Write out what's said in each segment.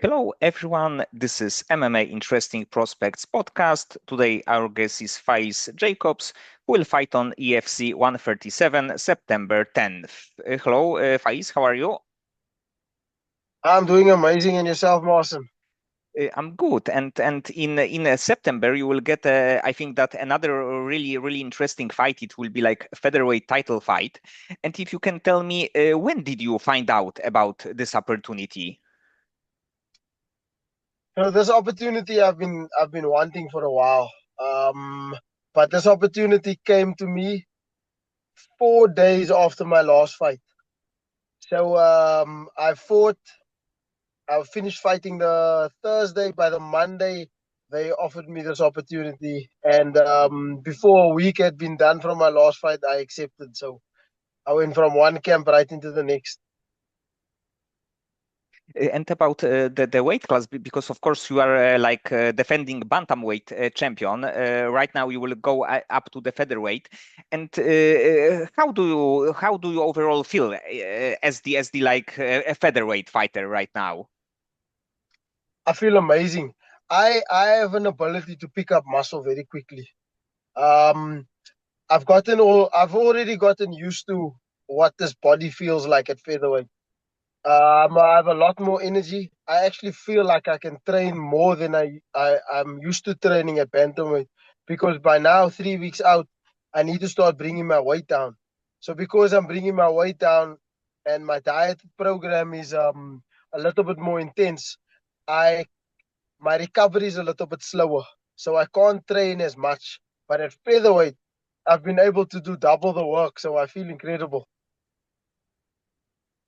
Hello, everyone. This is MMA Interesting Prospects podcast. Today, our guest is Faeez Jacobs, who will fight on EFC 137 September 10th. Hello, Faeez. How are you? I'm doing amazing in yourself, Martin. I'm good. And in September, you will get, I think that another really interesting fight. It will be like a featherweight title fight. And if you can tell me, when did you find out about this opportunity? So this opportunity I've been wanting for a while. Um, but this opportunity came to me 4 days after my last fight. So I finished fighting the Thursday. By the Monday, they offered me this opportunity, and before a week had been done from my last fight, I accepted. So I went from one camp right into the next. And about the weight class, because of course you are defending bantamweight champion. Right now you will go up to the featherweight. And how do you overall feel as the a featherweight fighter right now? I feel amazing. I have an ability to pick up muscle very quickly. Um, I've already gotten used to what this body feels like at featherweight. I have a lot more energy. I actually feel like I can train more than I'm used to training at bantamweight because by now, 3 weeks out, I need to start bringing my weight down. So because I'm bringing my weight down and my diet program is a little bit more intense, I my recovery is a little bit slower. So I can't train as much. But at featherweight, I've been able to do double the work, so I feel incredible.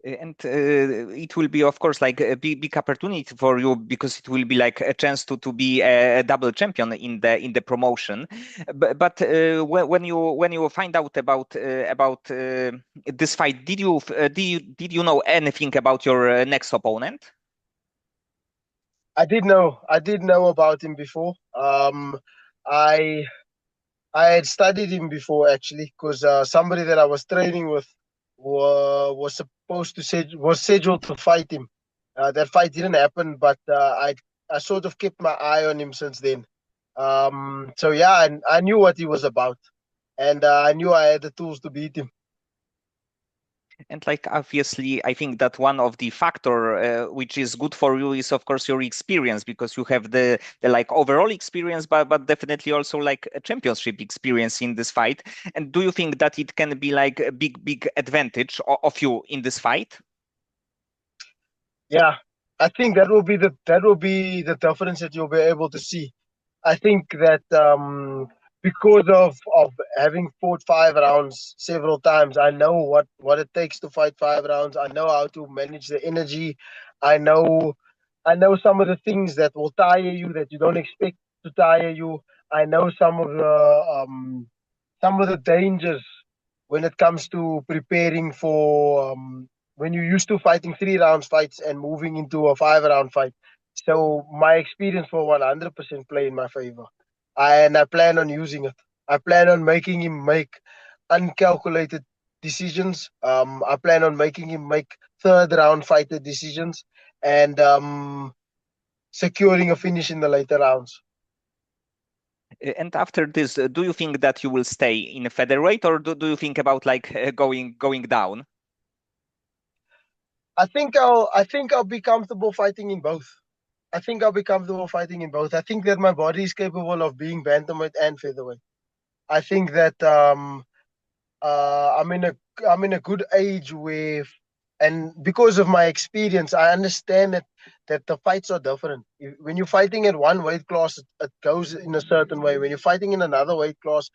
And it will be, of course, like a big opportunity for you because it will be like a chance to be a double champion in the promotion. But when you find out about this fight, did you know anything about your next opponent? I did know about him before. I I had studied him before actually, because somebody that I was training with was supposed to say was scheduled to fight him. That fight didn't happen, but I sort of kept my eye on him since then. So yeah, I knew what he was about, and I knew I had the tools to beat him. And like obviously, I think that one of the factor which is good for you is of course your experience because you have the like overall experience, but definitely also like a championship experience in this fight. And do you think that it can be like a big advantage of you in this fight? Yeah, I think that will be the difference that you'll be able to see. I think that because of having fought 5 rounds several times, I know what it takes to fight 5 rounds. I know how to manage the energy. I know I know some of the things that will tire you that you don't expect to tire you. I know some of the dangers when it comes to preparing for when you're used to fighting 3 rounds fights and moving into a 5 round fight. So my experience will 100% play in my favor. And I plan on using it. I plan on making him make uncalculated decisions. I plan on making him make third round fighter decisions and securing a finish in the later rounds. And after this, do you think that you will stay in featherweight, or do you think about like going down? I think I'll be comfortable fighting in both. I think I'll be comfortable fighting in both. I think that my body is capable of being bantamweight and featherweight. I think that I'm in a good age where, and because of my experience, I understand that the fights are different. When you're fighting at one weight class, it goes in a certain way. When you're fighting in another weight class,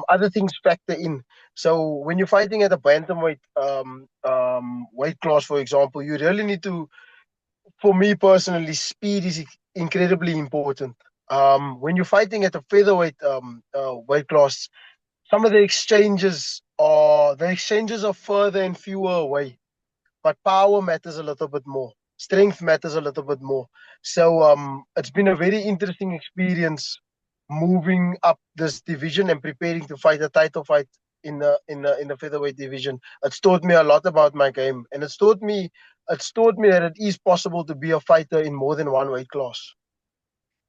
other things factor in. So when you're fighting at a bantamweight weight class, for example, you really need to, for me personally, speed is incredibly important. When you're fighting at a featherweight weight class, some of the exchanges are further and fewer away, but power matters a little bit more. Strength matters a little bit more. So it's been a very interesting experience moving up this division and preparing to fight a title fight in the featherweight division. It's taught me a lot about my game, and it's taught me it's taught me that it is possible to be a fighter in more than one weight class.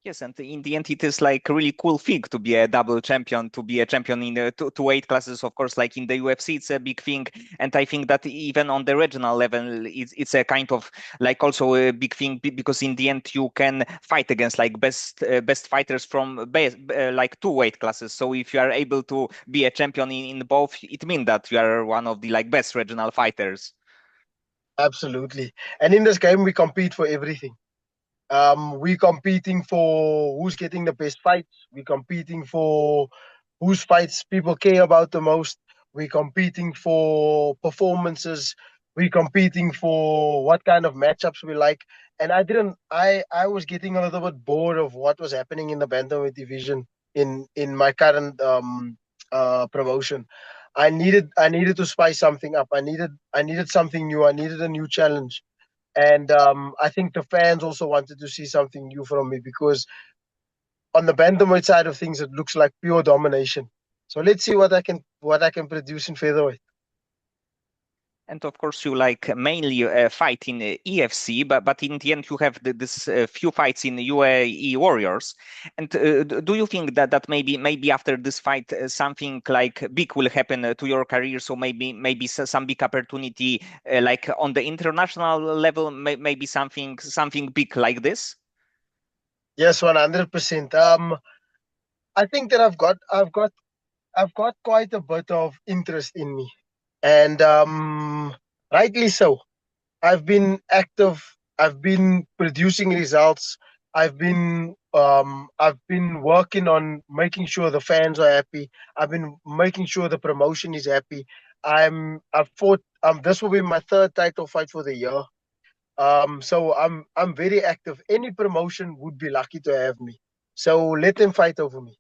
Yes, and in the end, it is like a really cool thing to be a double champion, to be a champion in two weight classes. Of course, like in the UFC, it's a big thing, and I think that even on the regional level, it's a kind of like also a big thing because in the end, you can fight against like best fighters from like two weight classes. So if you are able to be a champion in both, it means that you are one of the like best regional fighters. Absolutely. And in this game, we compete for everything. We're competing for who's getting the best fights. We're competing for whose fights people care about the most. We're competing for performances. We're competing for what kind of matchups we like. And I was getting a little bit bored of what was happening in the bantamweight division in my current promotion. I needed to spice something up. I needed something new. I needed a new challenge. And I think the fans also wanted to see something new from me because on the bantamweight side of things, it looks like pure domination. So let's see what I can produce in featherweight. And of course, you like mainly fight in EFC, but in the end, you have this few fights in UAE Warriors. And do you think that maybe after this fight, something like big will happen to your career? So maybe some big opportunity, like on the international level, maybe something big like this. Yes, 100%. I think that I've got quite a bit of interest in me, and rightly so. I've been active. I've been producing results. I've been working on making sure the fans are happy. I've been making sure the promotion is happy. I've fought. This will be my third title fight for the year. So I'm very active. Any promotion would be lucky to have me. So let them fight over me.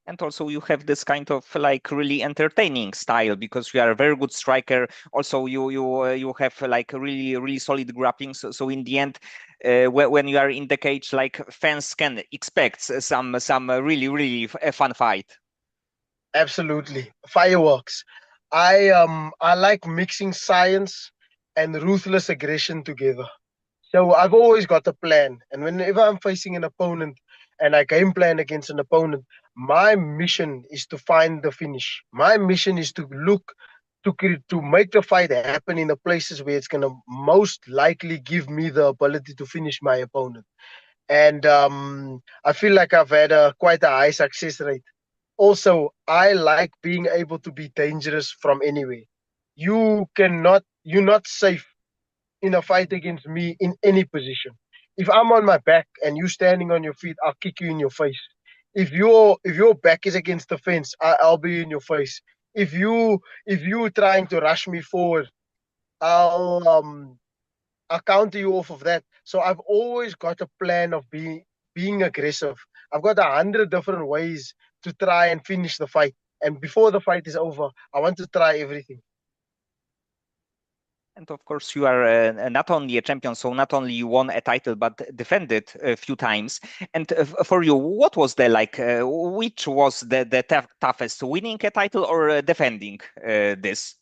And also you have this kind of like really entertaining style because you are a very good striker. Also you have like really solid grappling. So in the end, when you are in the cage, like fans can expect some really fun fight. Absolutely. Fireworks. I like mixing science and ruthless aggression together. So I've always got a plan. And whenever I'm facing an opponent and I game plan against an opponent, my mission is to find the finish. My mission is to look to make the fight happen in the places where it's gonna most likely give me the ability to finish my opponent. And I feel like I've had quite a high success rate. Also, I like being able to be dangerous from anywhere. You're not safe in a fight against me in any position. If I'm on my back and you standing on your feet, I'll kick you in your face. If your back is against the fence, I'll be in your face. If you trying to rush me forward, I'll um I'll counter you off of that. So I've always got a plan of being aggressive. I've got 100 different ways to try and finish the fight. And before the fight is over, I want to try everything. And of course, you are not only a champion, so not only you won a title, but defended a few times. And for you, what was the like? Which was the toughest, winning a title or defending this?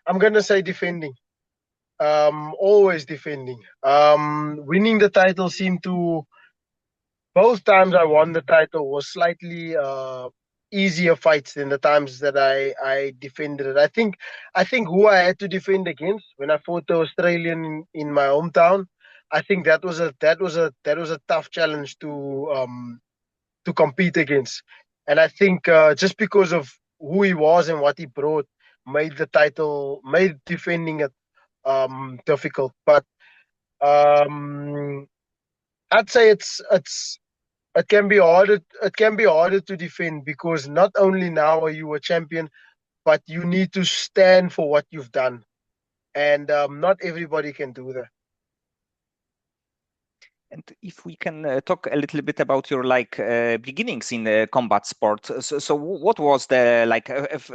I'm gonna say defending. Always defending. Winning the title seemed to both times I won the title was slightly easier fights than the times that I defended it. I think who I had to defend against when I fought the Australian in my hometown, I think that was a tough challenge to compete against. And I think just because of who he was and what he brought made defending it difficult. But um, I'd say it can be harder to defend because not only now are you a champion, but you need to stand for what you've done, and not everybody can do that. And if we can talk a little bit about your like beginnings in combat sport, so what was the like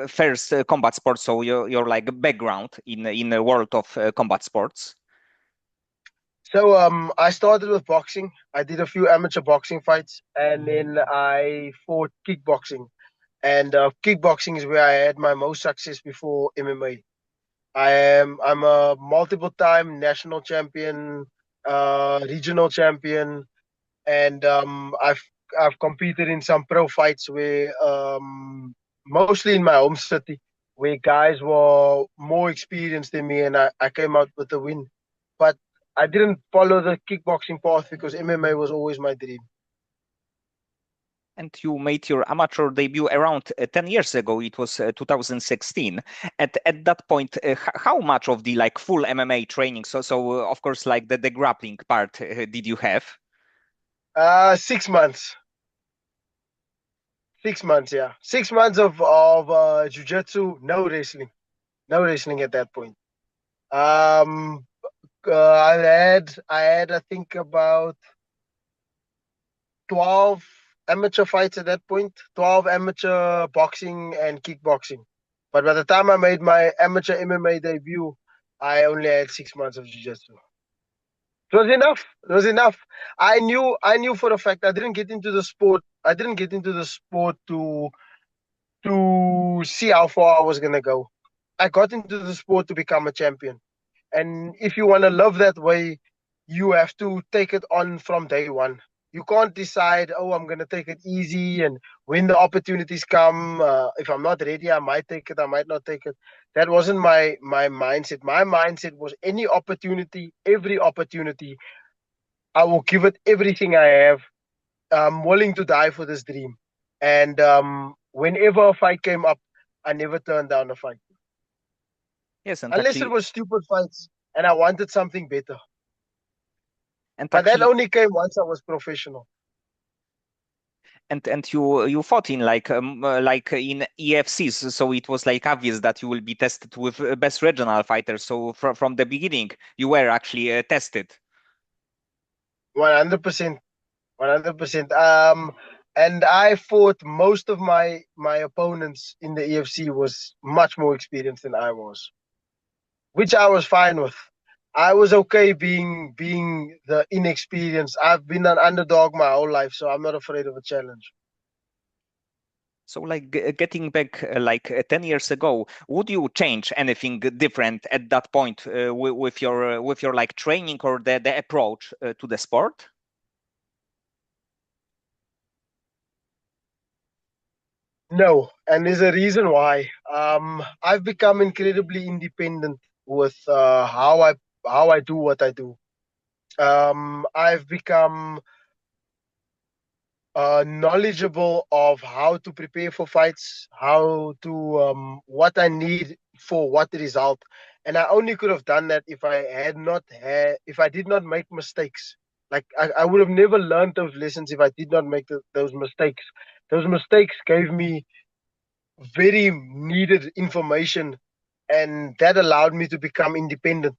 first combat sport? So your like background in the world of combat sports. So I started with boxing. I did a few amateur boxing fights, and then I fought kickboxing. and kickboxing is where I had my most success before MMA. I'm a multiple time national champion, regional champion, and I've competed in some pro fights where mostly in my home city where guys were more experienced than me, and I came out with the win. But I didn't follow the kickboxing path because MMA was always my dream. And you made your amateur debut around 10 years ago. It was 2016. At that point, how much of the like full MMA training? So of course, like the grappling part, did you have? 6 months. 6 months, yeah. 6 months of jiu-jitsu, no wrestling at that point. Um, I had I think about 12 amateur fights at that point, 12 amateur boxing and kickboxing. But by the time I made my amateur MMA debut, I only had 6 months of jiu-jitsu. It was enough. It was enough. I knew for a fact I didn't get into the sport. I didn't get into the sport to see how far I was gonna go. I got into the sport to become a champion. And if you want to love that way, you have to take it on from day one. You can't decide, oh, I'm going to take it easy. And when the opportunities come, if I'm not ready, I might take it, I might not take it. That wasn't my mindset. My mindset was any opportunity, every opportunity, I will give it everything I have. I'm willing to die for this dream. And whenever a fight came up, I never turned down a fight. Yes, and Unless it actually, was stupid fights and I wanted something better. and But that actually, only came once I was professional. and you fought in like in EFCs, so it was like obvious that you will be tested with best regional fighters. So from the beginning, you were actually tested. 100%. 100%. And I fought most of my opponents in the EFC was much more experienced than I was, which I was fine with. I was okay being the inexperienced. I've been an underdog my whole life, so I'm not afraid of a challenge. So, like getting back, 10 years ago, would you change anything different at that point with your like training or the approach to the sport? No, and there's a reason why. I've become incredibly independent with how I do what I do. I've become knowledgeable of how to prepare for fights, how to what I need for what result, and I only could have done that if I did not make mistakes. Like I would have never learned those lessons if I did not make those mistakes. Those mistakes gave me very needed information, and that allowed me to become independent.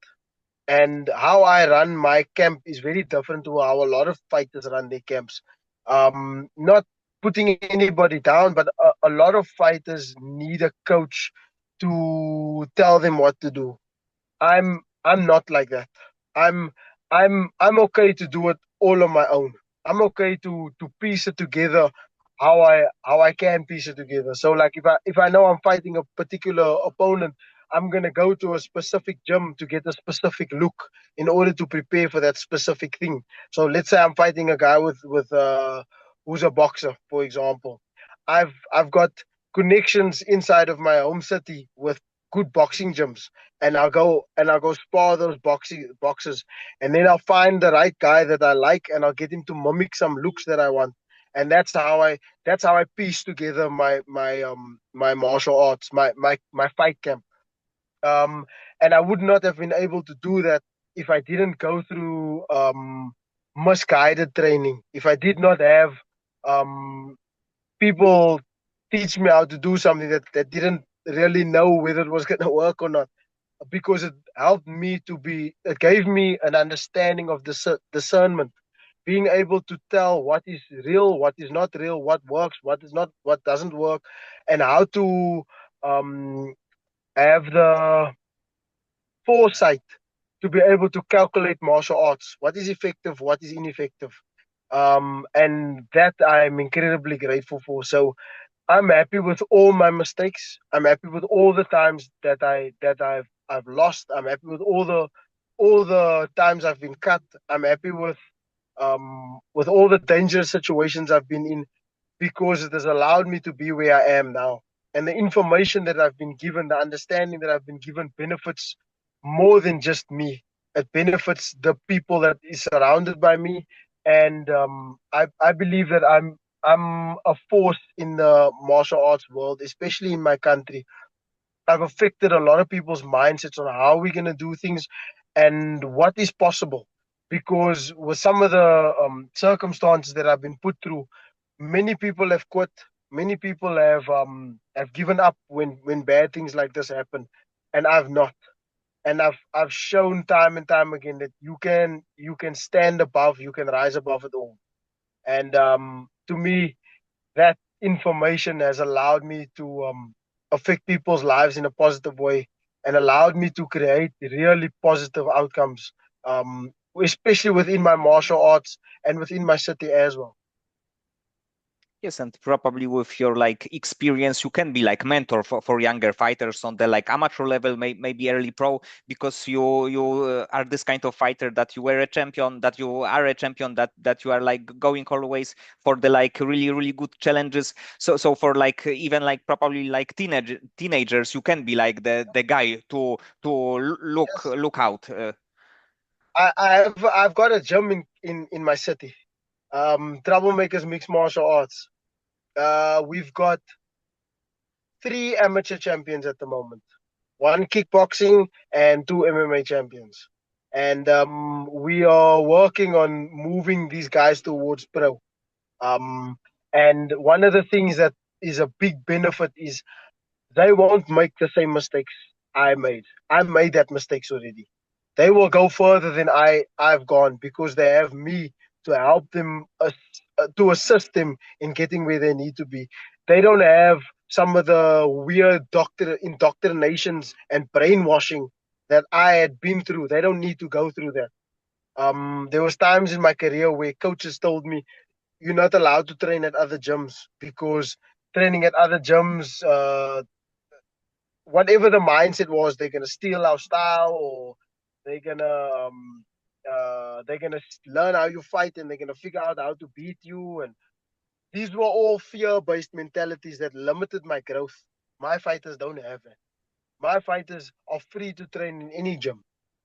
And how I run my camp is very different to how a lot of fighters run their camps. Not putting anybody down, but a lot of fighters need a coach to tell them what to do. I'm not like that. I'm I'm okay to do it all on my own. I'm okay to piece it together how I can piece it together. So like if I know I'm fighting a particular opponent, I'm gonna go to a specific gym to get a specific look in order to prepare for that specific thing. So let's say I'm fighting a guy with who's a boxer, for example. I've got connections inside of my home city with good boxing gyms, and I'll go spar those boxing boxers, and then I'll find the right guy that I like, and I'll get him to mimic some looks that I want, and that's how I piece together my martial arts, my fight camp. Um, and I would not have been able to do that if I didn't go through misguided training. If I did not have um people teach me how to do something that didn't really know whether it was going to work or not, because it gave me an understanding of discernment, being able to tell what is real, what is not real, what works, what is not, what doesn't work, and how to um, have the foresight to be able to calculate martial arts, what is effective, what is ineffective. And that I'm incredibly grateful for. So I'm happy with all my mistakes. I'm happy with all the times that I've lost. I'm happy with all the times I've been cut. I'm happy with all the dangerous situations I've been in, because it has allowed me to be where I am now. And the information that I've been given, the understanding that I've been given, benefits more than just me. It benefits the people that is surrounded by me, and I believe that I'm a force in the martial arts world, especially in my country. I've affected a lot of people's mindsets on how we're going to do things and what is possible. Because with some of the circumstances that I've been put through, many people have quit. Many people have given up when bad things like this happen, and I've not. And I've shown time and time again that you can stand above, you can rise above it all. And to me, that information has allowed me to affect people's lives in a positive way, and allowed me to create really positive outcomes, especially within my martial arts and within my city as well. Yes, and probably with your like experience, you can be like mentor for younger fighters on the like amateur level, maybe early pro, because you are this kind of fighter that you were a champion, that you are a champion, that you are like going always for the like really good challenges. So for like even like probably like teenagers, you can be like the guy to Yes, look out. I've got a gym in my city. Troublemakers Mixed Martial Arts. We've got three amateur champions at the moment, one kickboxing and two MMA champions. And we are working on moving these guys towards pro. Um, and one of the things that is a big benefit is they won't make the same mistakes I made. I made that mistakes already. They will go further than I've gone, because they have me to help them, to assist them in getting where they need to be. They don't have some of the weird doctor indoctrinations and brainwashing that I had been through. They don't need to go through that. There was times in my career where coaches told me, you're not allowed to train at other gyms, because training at other gyms, whatever the mindset was, they're gonna steal our style, or they're gonna they're gonna learn how you fight, and they're gonna figure out how to beat you. And these were all fear-based mentalities that limited my growth. My fighters don't have that. My fighters are free to train in any gym,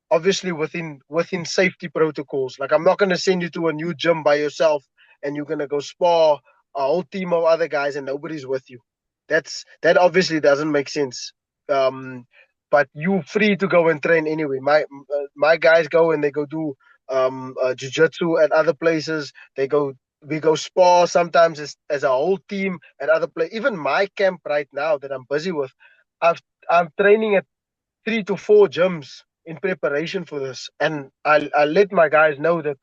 obviously within safety protocols. Like, I'm not going to send you to a new gym by yourself and you're going to go spar a whole team of other guys and nobody's with you. That obviously doesn't make sense. um but you free to go and train anyway. My guys go and they go do jiu-jitsu at other places. We go spar sometimes as a whole team at other places. Even my camp right now that I'm busy with, I've I'm training at 3 to 4 gyms in preparation for this. And I let my guys know that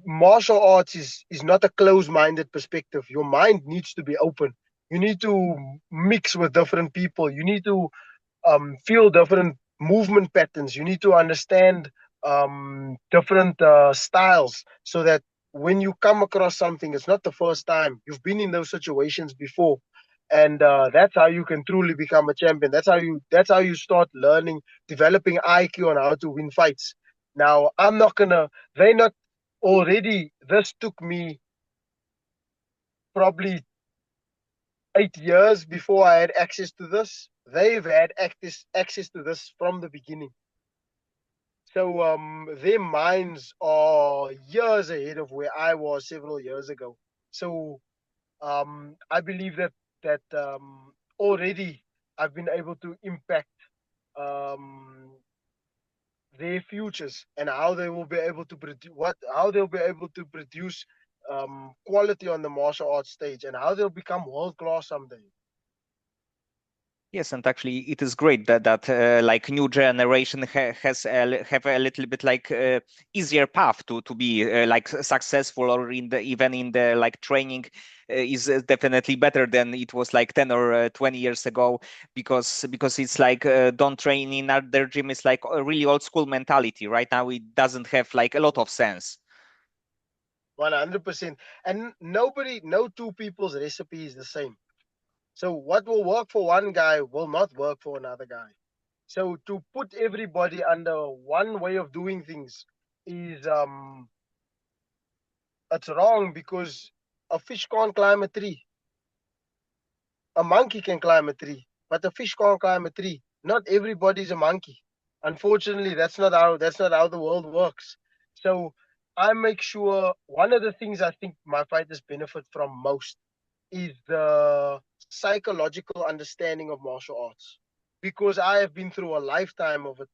martial arts is not a closed-minded perspective. Your mind needs to be open. You need to mix with different people. You need to feel different movement patterns. You need to understand different styles, so that when you come across something, it's not the first time. You've been in those situations before, and that's how you can truly become a champion. That's how you start learning, developing IQ on how to win fights. Now, I'm not gonna. They not already. This took me probably 8 years before I had access to this. They've had access to this from the beginning. So their minds are years ahead of where I was several years ago. So I believe that already I've been able to impact um, their futures, and how they will be able to produce how they'll be able to produce quality on the martial arts stage, and how they'll become world class someday. Yes, and actually, it is great that like new generation have a little bit like easier path to be like successful, or in the even in the like training is definitely better than it was like 10 or 20 years ago, because it's like don't train in their gym is like a really old school mentality. Right now, it doesn't have like a lot of sense. 100%. And no two people's recipe is the same. So what will work for one guy will not work for another guy. So to put everybody under one way of doing things is it's wrong because a fish can't climb a tree. A monkey can climb a tree, but a fish can't climb a tree. Not everybody's a monkey. Unfortunately, that's not how the world works. So I make sure one of the things I think my fighters benefit from most is the psychological understanding of martial arts. Because I have been through a lifetime of it,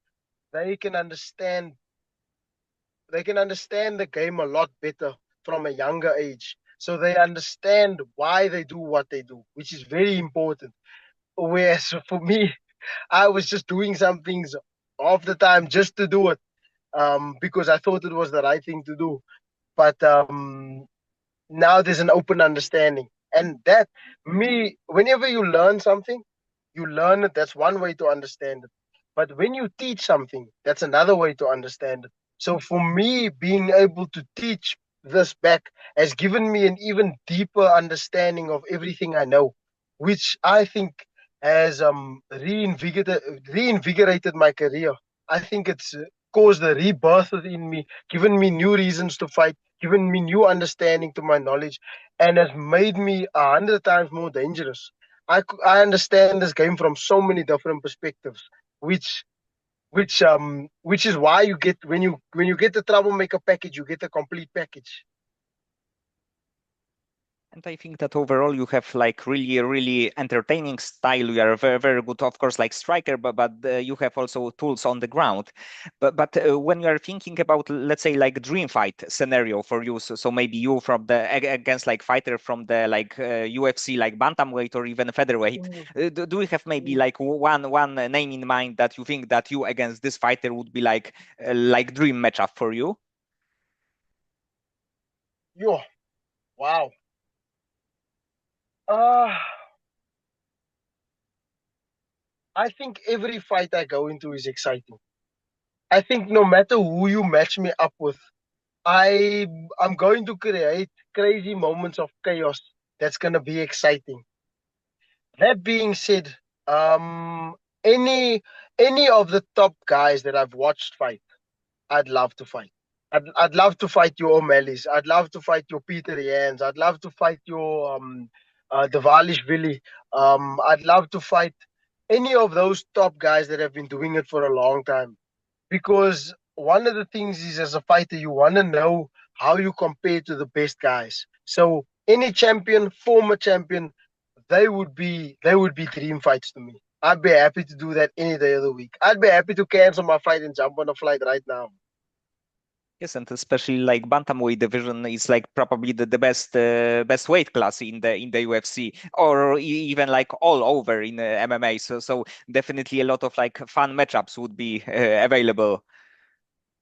they can understand they can understand the game a lot better from a younger age. So they understand why they do what they do, which is very important. Whereas for me, I was just doing some things half the time just to do it, because I thought it was the right thing to do. But now there's an open understanding, and that me, whenever you learn something, you learn it. That's one way to understand it. But when you teach something, that's another way to understand it. So for me, being able to teach this back has given me an even deeper understanding of everything I know, which I think has reinvigorated my career. I think it's caused a rebirth in me, given me new reasons to fight, given me new understanding to my knowledge, and has made me 100 times more dangerous. I understand this game from so many different perspectives, which which is why you get when you get the troublemaker package, you get a complete package. And I think that overall you have like really, really entertaining style. You are very, very good, of course, like striker, but you have also tools on the ground. But when you are thinking about, let's say, like dream fight scenario for you, so maybe you from the against like fighter from the like UFC, like bantamweight or even featherweight, Mm, do you have maybe mm. like one name in mind that you think that you against this fighter would be like dream matchup for you? Yo, wow. Uh, I think every fight I go into is exciting. I think no matter who you match me up with, I I'm going to create crazy moments of chaos that's gonna be exciting. That being said, um, any any of the top guys that I've watched fight, I'd love to fight. I'd love to fight your O'Malley's. I'd love to fight your Peter Yans. I'd love to fight your Davalishvili. I'd love to fight any of those top guys that have been doing it for a long time. Because one of the things is, as a fighter, you want to know how you compare to the best guys. So any champion, former champion, they would be dream fights to me. I'd be happy to do that any day of the week. I'd be happy to cancel my flight and jump on a flight right now. Yes, and especially like bantamweight division is like probably the best weight class in the UFC or even like all over in MMA. So definitely a lot of like fun matchups would be available.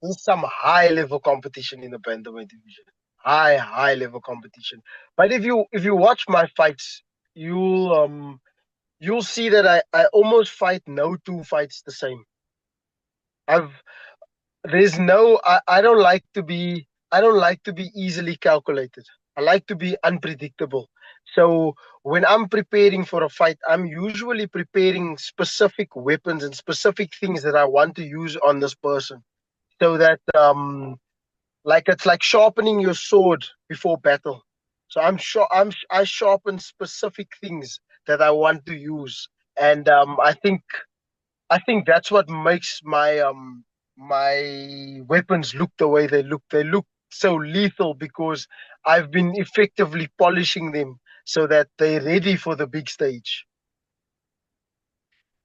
There's some high level competition in the bantamweight division. High level competition. But if you watch my fights, you'll see that I almost fight no two fights the same. I've there's no I don't like to be easily calculated. I like to be unpredictable. So when I'm preparing for a fight, I'm usually preparing specific weapons and specific things that I want to use on this person. So that like it's like sharpening your sword before battle. So I sharpen specific things that I want to use. And I think that's what makes my weapons look the way they look. They look so lethal because I've been effectively polishing them so that they're ready for the big stage.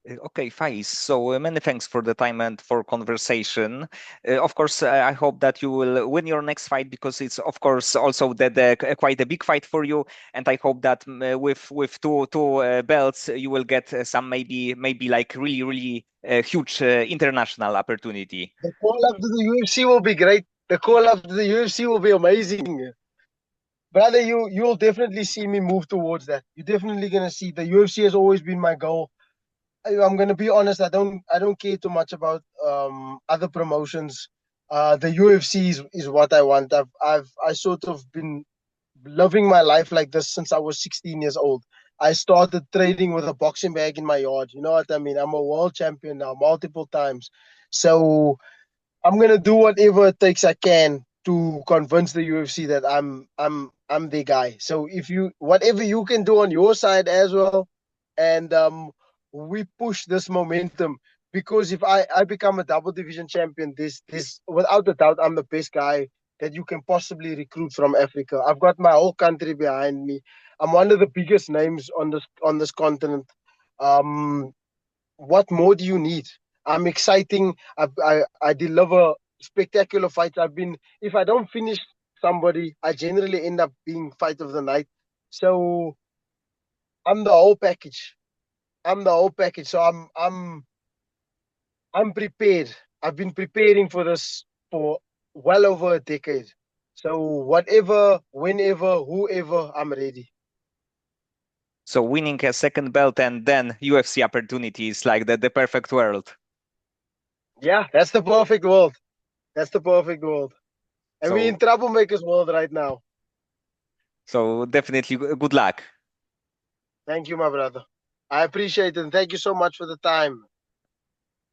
Okay, Faiz. So many thanks for the time and for conversation. Of course, I hope that you will win your next fight because it's of course also quite a big fight for you. And I hope that with two belts you will get some maybe like really huge international opportunity. The call up to the UFC will be great. The call up to the UFC will be amazing. Brother, you'll definitely see me move towards that. You're definitely gonna see the UFC has always been my goal. I'm gonna be honest. I don't care too much about other promotions. The UFC is what I want. I sort of been living my life like this since I was 16 years old. I started training with a boxing bag in my yard. You know what I mean? I'm a world champion now, multiple times. So I'm gonna do whatever it takes I can to convince the UFC that I'm the guy. So if you whatever you can do on your side as well, and we push this momentum, because if I become a double division champion, this without a doubt I'm the best guy that you can possibly recruit from Africa. I've got my whole country behind me. I'm one of the biggest names on this continent. Um, what more do you need? I'm exciting. I deliver spectacular fights. If I don't finish somebody, I generally end up being fight of the night. So I'm the whole package. I'm the whole package. So I'm prepared. I've been preparing for this for well over a decade. So whatever, whenever, whoever, I'm ready. So winning a second belt and then UFC opportunity is like the perfect world. Yeah, that's the perfect world. That's the perfect world. And we're in So troublemakers world right now. so definitely good luck. Thank you, my brother. I appreciate it. And thank you so much for the time.